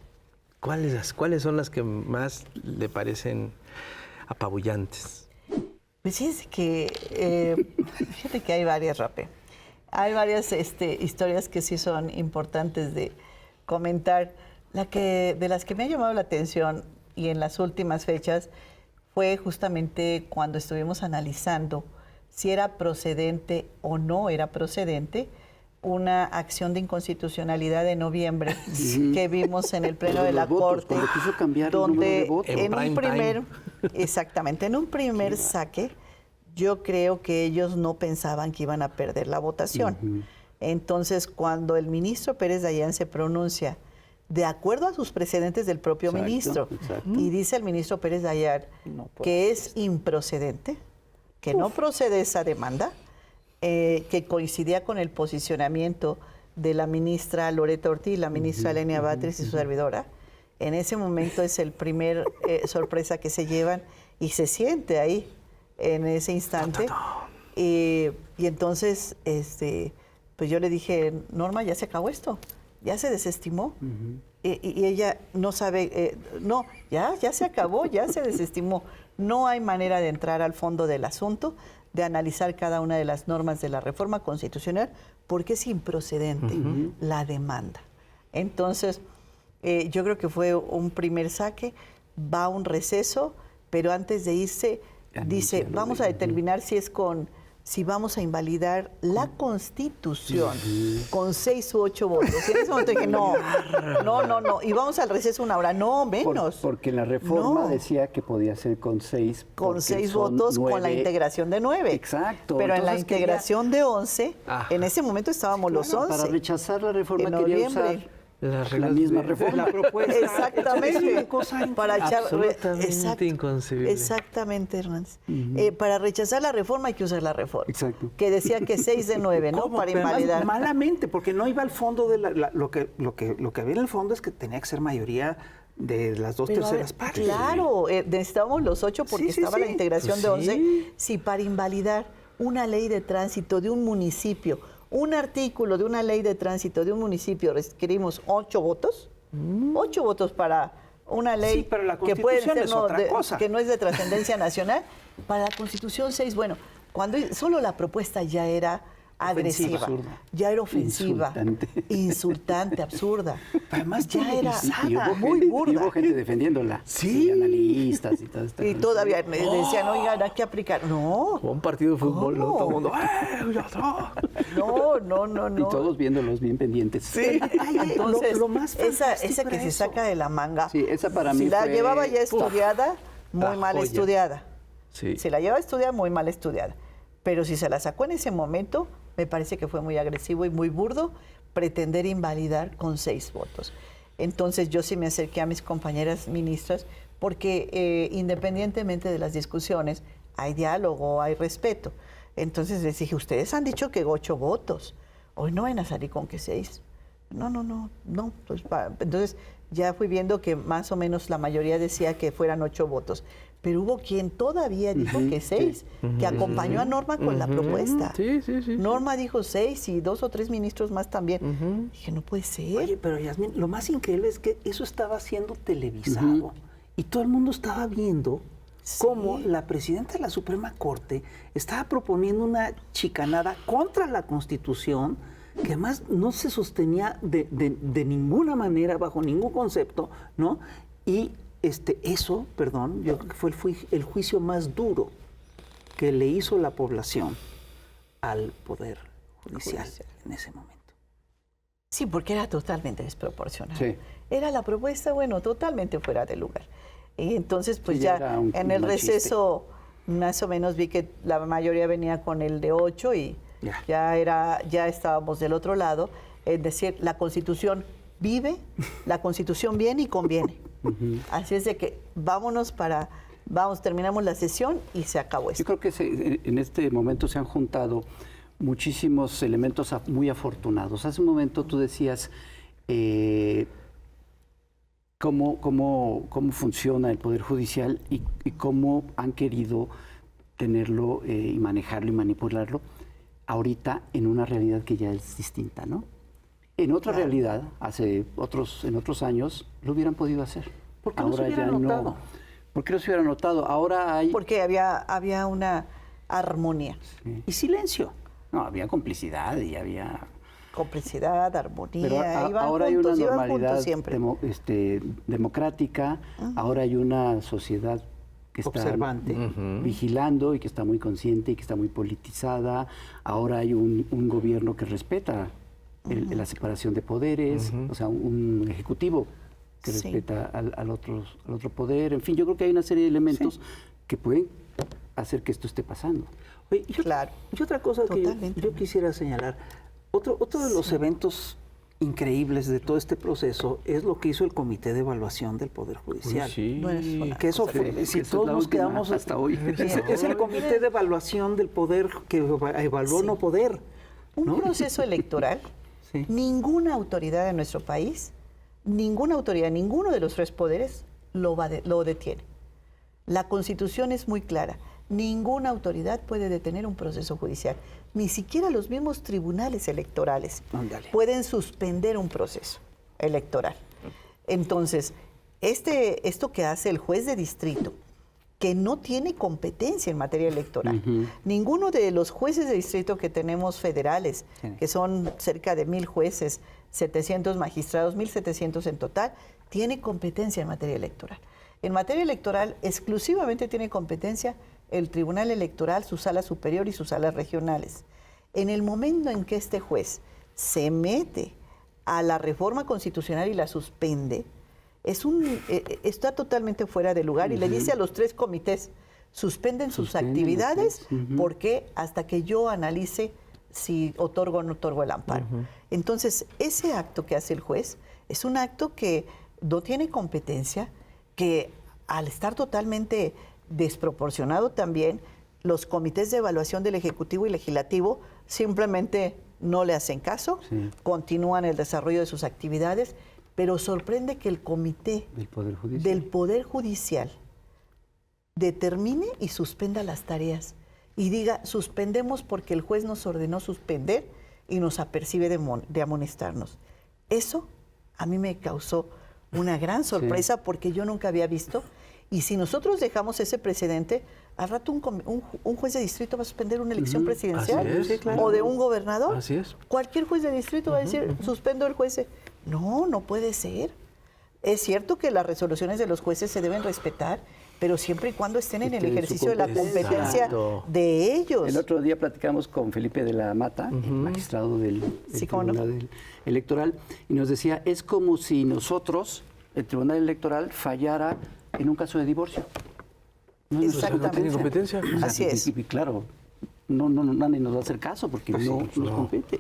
¿Cuáles son las que más le parecen apabullantes? Pues fíjate que hay varias, Rape. Hay varias historias que sí son importantes de comentar. De las que me ha llamado la atención y en las últimas fechas fue justamente cuando estuvimos analizando si era procedente o no era procedente una acción de inconstitucionalidad de noviembre que vimos en el Pleno de la votos, Corte, cuando quiso cambiar el número de votos. En prime exactamente, en un primer saque, yo creo que ellos no pensaban que iban a perder la votación. Entonces, cuando el ministro Pérez Dayán se pronuncia de acuerdo a sus precedentes del propio ministro, y dice el ministro Pérez Dayán que es improcedente, que no procede esa demanda, que coincidía con el posicionamiento de la ministra Loreta Ortiz, la ministra Lenia Batres y su servidora. En ese momento es el primer sorpresa que se llevan y se siente ahí en ese instante. Y entonces, pues yo le dije, Norma, ya se acabó esto, ya se desestimó. Y ella no sabe, no, ya se acabó, ya se desestimó. No hay manera de entrar al fondo del asunto, de analizar cada una de las normas de la reforma constitucional, porque es improcedente la demanda. Entonces, yo creo que fue un primer saque, va a un receso, pero antes de irse, dice, vamos a determinar si vamos a invalidar la Constitución con 6 u 8 votos. Y en ese momento dije, no. Y vamos al receso una hora, no, menos. Porque la reforma decía que podía ser con 6. Con 6 votos 9. Con la integración de 9. Exacto. Pero en la integración de 11, en ese momento estábamos los 11. Para rechazar la reforma en quería noviembre. usar la misma reforma. La propuesta. Exactamente. Para absolutamente inconcebible. Exactamente, Hernández. Para rechazar la reforma hay que usar la reforma. Exacto. Que decía que 6 de 9, ¿no? ¿Cómo? Para Pero invalidar. Malamente, porque no iba al fondo de lo que había en el fondo es que tenía que ser mayoría de las 2 terceras partes. Claro, necesitábamos los 8 porque estaba la integración de 11. Si para invalidar una ley de tránsito de un municipio, un artículo de una ley de tránsito de un municipio, requerimos 8 votos. 8 votos para una ley pero la que puede ser es otra cosa. que no es de trascendencia nacional. Para la Constitución 6, bueno, cuando solo la propuesta ya era agresiva, ya era ofensiva, insultante, absurda. Además, ya era muy burda. muy Y hubo gente defendiéndola. Sí. Y analistas y todo esto. Y todavía decían, oigan, hay que aplicar. No. Como un partido de fútbol, ¿no? Todo el mundo. No. Y todos viéndolos bien pendientes. Sí. Entonces, lo más esa que se saca de la manga. Sí, esa para mí si la fue, llevaba ya estudiada, muy mal joya. estudiada. Sí. Si la llevaba estudiada, muy mal estudiada. Pero si se la sacó en ese momento, me parece que fue muy agresivo y muy burdo pretender invalidar con 6 votos. Entonces yo sí me acerqué a mis compañeras ministras porque independientemente de las discusiones, hay diálogo, hay respeto. Entonces les dije, ustedes han dicho que 8 votos, hoy no van a salir con que 6. No. Pues, entonces ya fui viendo que más o menos la mayoría decía que fueran 8 votos. Pero hubo quien todavía dijo que 6, que acompañó a Norma con la propuesta. Sí. Norma dijo 6 y 2 o 3 ministros más también. Dije, no puede ser. Oye, pero Yasmín, lo más increíble es que eso estaba siendo televisado y todo el mundo estaba viendo cómo la presidenta de la Suprema Corte estaba proponiendo una chicanada contra la Constitución que además no se sostenía de ninguna manera, bajo ningún concepto, ¿no? Y eso, perdón, yo creo que fue el juicio más duro que le hizo la población al Poder Judicial en ese momento. Sí, porque era totalmente desproporcional. Sí. Era la propuesta, bueno, totalmente fuera de lugar. Y entonces, pues Sí, ya en el mal receso, más o menos vi que la mayoría venía con el de 8 y ya estábamos del otro lado. Es decir, la Constitución vive, la Constitución viene y conviene. Así es de que terminamos la sesión y se acabó esto. Yo creo que en este momento se han juntado muchísimos elementos muy afortunados. Hace un momento tú decías cómo funciona el Poder Judicial y cómo han querido tenerlo y manejarlo y manipularlo ahorita en una realidad que ya es distinta, ¿no? En otra realidad, en otros años, lo hubieran podido hacer. ¿Por qué no se hubiera notado? ¿Por qué no se hubiera notado? Ahora hay... Porque había una armonía. Sí. Y silencio. No, había complicidad y había... Complicidad, armonía, Pero ahora hay una normalidad siempre. democrática, ahora hay una sociedad que está observante, vigilando y que está muy consciente y que está muy politizada. Ahora hay un gobierno que respeta la separación de poderes, o sea, un ejecutivo que Sí. respeta al otro poder. En fin, yo creo que hay una serie de elementos que pueden hacer que esto esté pasando. Oye, Claro. y otra cosa que Totalmente. yo quisiera señalar, otro de los eventos increíbles de todo este proceso es lo que hizo el Comité de Evaluación del Poder Judicial. No es una Que eso cosa fue, que- si esa es todos la nos última quedamos hasta hoy. Es el Comité de Evaluación del Poder que evaluó Sí. no poder. Un ¿no? proceso electoral, Sí. ninguna autoridad de nuestro país, ninguna autoridad, ninguno de los 3 poderes lo detiene. La Constitución es muy clara. Ninguna autoridad puede detener un proceso judicial. Ni siquiera los mismos tribunales electorales Ándale. pueden suspender un proceso electoral. Entonces, esto que hace el juez de distrito, que no tiene competencia en materia electoral. Ninguno de los jueces de distrito que tenemos federales, Sí. que son cerca de 1,000 jueces, 700 magistrados, 1,700 en total, tiene competencia en materia electoral. En materia electoral, exclusivamente tiene competencia el Tribunal Electoral, su sala superior y sus salas regionales. En el momento en que este juez se mete a la reforma constitucional y la suspende, está totalmente fuera de lugar y le dice a los 3 comités, suspenden sus Suspenden actividades ustedes. porque hasta que yo analice si otorgo o no otorgo el amparo. Entonces, ese acto que hace el juez es un acto que no tiene competencia, que al estar totalmente desproporcionado también, los comités de evaluación del Ejecutivo y Legislativo simplemente no le hacen caso, continúan el desarrollo de sus actividades, pero sorprende que el comité Del Poder Judicial. del Poder Judicial determine y suspenda las tareas y diga, suspendemos porque el juez nos ordenó suspender y nos apercibe de amonestarnos. Eso a mí me causó una gran sorpresa porque yo nunca había visto. Y si nosotros dejamos ese precedente, al rato un juez de distrito va a suspender una elección presidencial Así es, sí, claro. o de un gobernador. Así es. Cualquier juez de distrito va a decir, suspendo el juez. No, no puede ser. Es cierto que las resoluciones de los jueces se deben respetar, pero siempre y cuando estén en el Estén en su ejercicio de la competencia. competencia Exacto. de ellos. El otro día platicamos con Felipe de la Mata, el magistrado del Sí, cómo no. Tribunal Electoral, y nos decía, es como si nosotros, el Tribunal Electoral, fallara en un caso de divorcio. No es nuestra No tiene competencia. competencia. Así es. Y claro, nadie nos va a hacer caso porque no nos compete.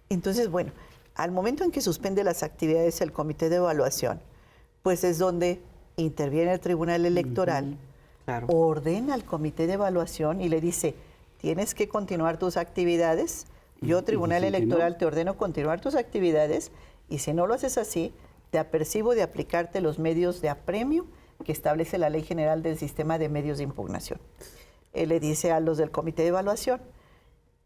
Entonces, bueno, al momento en que suspende las actividades el comité de evaluación, pues es donde interviene el Tribunal Electoral, Claro. ordena al comité de evaluación y le dice, tienes que continuar tus actividades, yo Tribunal si no- Electoral te ordeno continuar tus actividades y si no lo haces así, te apercibo de aplicarte los medios de apremio que establece la Ley General del Sistema de Medios de Impugnación. Él le dice a los del comité de evaluación.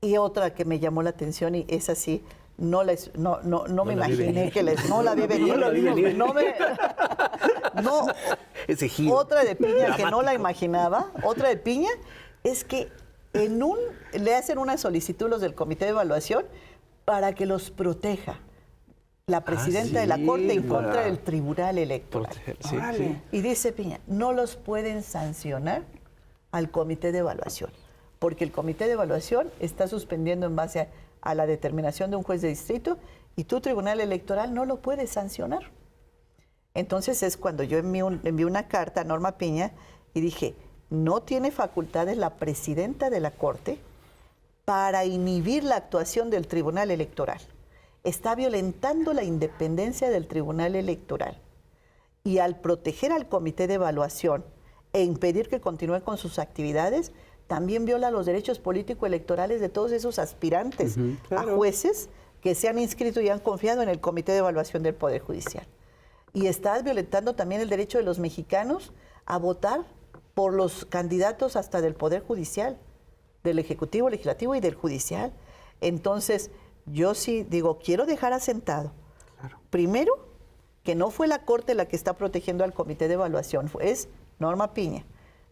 Y otra que me llamó la atención y es así, no me la vi imaginé venir. que no la vi venir. No, Ese giro. otra de piña que no la imaginaba, otra de piña, es que le hacen una solicitud los del comité de evaluación para que los proteja la presidenta de la sí, Corte en contra para- del Tribunal Electoral. Sí, Órale. sí. Y dice Piña, no los pueden sancionar al comité de evaluación, porque el comité de evaluación está suspendiendo en base a la determinación de un juez de distrito y tu Tribunal Electoral no lo puede sancionar. Entonces es cuando yo envié una carta a Norma Piña y dije, no tiene facultades la presidenta de la Corte para inhibir la actuación del Tribunal Electoral. Está violentando la independencia del Tribunal Electoral. Y al proteger al comité de evaluación e impedir que continúe con sus actividades, también viola los derechos político-electorales de todos esos aspirantes a jueces que se han inscrito y han confiado en el comité de evaluación del Poder Judicial. Y está violentando también el derecho de los mexicanos a votar por los candidatos hasta del Poder Judicial, del Ejecutivo, Legislativo y del Judicial. Entonces, yo sí digo, quiero dejar asentado. Primero, que no fue la Corte la que está protegiendo al comité de evaluación, es Norma Piña.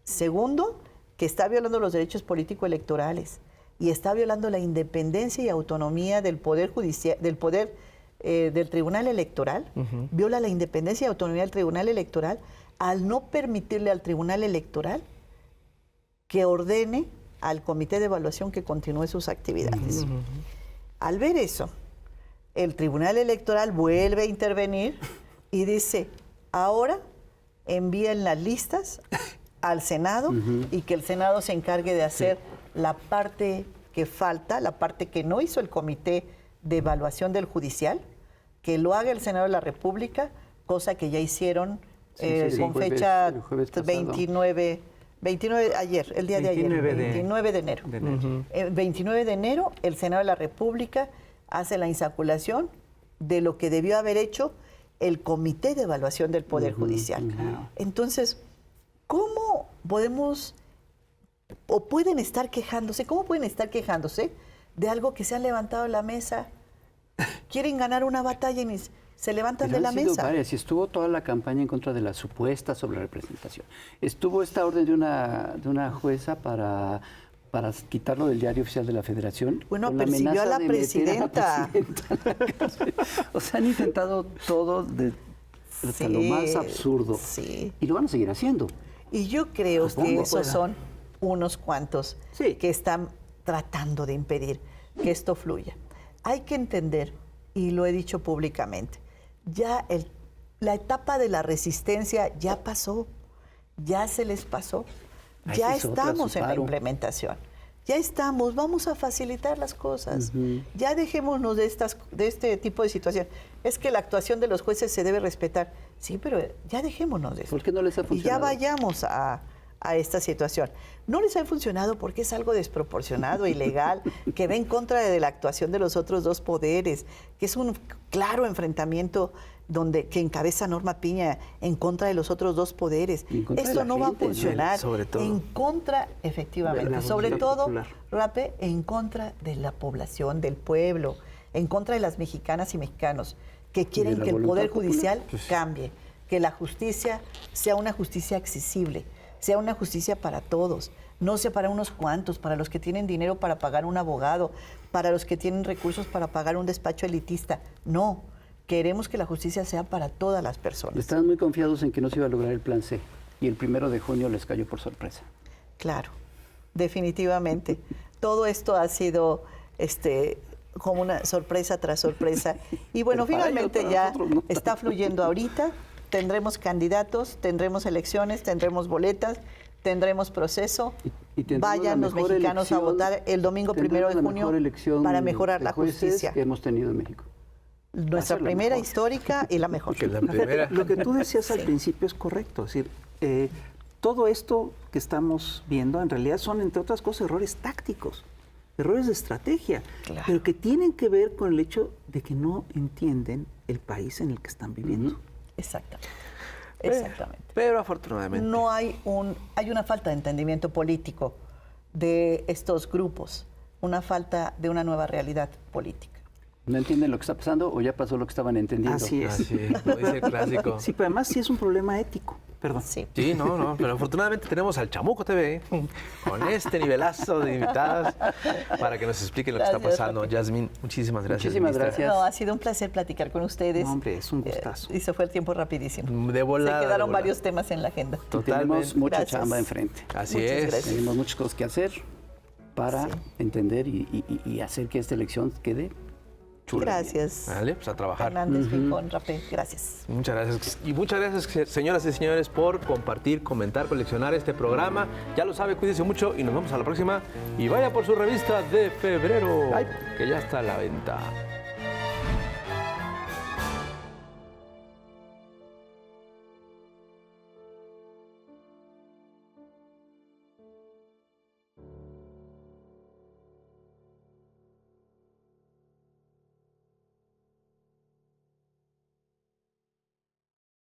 Segundo, que está violando los derechos político-electorales y está violando la independencia y autonomía del Poder Judicial, del Tribunal Electoral, viola la independencia y autonomía del Tribunal Electoral al no permitirle al Tribunal Electoral que ordene al comité de evaluación que continúe sus actividades. Al ver eso, el Tribunal Electoral vuelve a intervenir y dice, ahora envíen las listas al Senado y que el Senado se encargue de hacer la parte que falta, la parte que no hizo el Comité de Evaluación del Judicial, que lo haga el Senado de la República, cosa que ya hicieron con fecha 29, ayer, el día de ayer, 29 de enero. El 29 de enero, el Senado de la República hace la insaculación de lo que debió haber hecho el Comité de Evaluación del Poder Judicial. Entonces, ¿cómo podemos o pueden estar quejándose? ¿Cómo pueden estar quejándose de algo que se ha levantado en la mesa? Quieren ganar una batalla y se levantan de la mesa. Varias, y estuvo toda la campaña en contra de la supuesta sobrerepresentación. Estuvo esta orden de una jueza para quitarlo del diario oficial de la Federación. Bueno, persiguió a la presidenta. O sea, han intentado todo hasta lo más absurdo. Sí. Y lo van a seguir haciendo. Y yo creo que esos son unos cuantos que están tratando de impedir que esto fluya. Hay que entender, y lo he dicho públicamente, ya la etapa de la resistencia ya pasó, ya se les pasó, ya estamos en la implementación, ya estamos, vamos a facilitar las cosas, ya dejémonos de este tipo de situación. Es que la actuación de los jueces se debe respetar, sí, pero ya dejémonos de eso. ¿Por qué no les ha funcionado? Y ya vayamos a esta situación. No les ha funcionado porque es algo desproporcionado, ilegal, que va en contra de la actuación de los otros dos poderes, que es un claro enfrentamiento que encabeza Norma Piña en contra de los otros dos poderes. Esto no va a funcionar. Sobre todo. En contra, efectivamente, sobre todo, Rape, en contra de la población, del pueblo, en contra de las mexicanas y mexicanos que quieren que el Poder Judicial cambie, que la justicia sea una justicia accesible, sea una justicia para todos, no sea para unos cuantos, para los que tienen dinero para pagar un abogado, para los que tienen recursos para pagar un despacho elitista. No, queremos que la justicia sea para todas las personas. Estaban muy confiados en que no se iba a lograr el plan C y el 1 de junio les cayó por sorpresa. Claro, definitivamente. Todo esto ha sido como una sorpresa tras sorpresa. Y bueno, finalmente ya está fluyendo ahorita. Tendremos candidatos, tendremos elecciones, tendremos boletas, tendremos proceso. Y vayan los mexicanos a votar el domingo 1 de junio para mejorar la justicia que hemos tenido en México. Nuestra primera histórica y la mejor. Lo que tú decías al principio es correcto. Es decir, todo esto que estamos viendo en realidad son, entre otras cosas, errores tácticos, errores de estrategia, pero que tienen que ver con el hecho de que no entienden el país en el que están viviendo. Exactamente. Pero afortunadamente. No hay una falta de entendimiento político de estos grupos, una falta de una nueva realidad política. ¿No entienden lo que está pasando o ya pasó lo que estaban entendiendo? Así es. Como dice el clásico. Sí, pero además sí es un problema ético. Perdón. Sí, no, pero afortunadamente tenemos al Chamuco TV con este nivelazo de invitadas para que nos expliquen lo que está pasando. Yasmín, muchísimas gracias. Muchísimas gracias. No, ha sido un placer platicar con ustedes. No, hombre, es un gustazo. Y se fue el tiempo rapidísimo. De volada. Se quedaron varios temas en la agenda. Tenemos mucha chamba enfrente. Así Muchas es. gracias. Tenemos muchas cosas que hacer para entender y hacer que esta elección quede chula. Gracias. Vale, pues a trabajar. Hernández, Picón, Rapé, gracias. Muchas gracias. Y muchas gracias, señoras y señores, por compartir, comentar, coleccionar este programa. Ya lo sabe, cuídense mucho y nos vemos a la próxima. Y vaya por su revista de febrero, que ya está a la venta.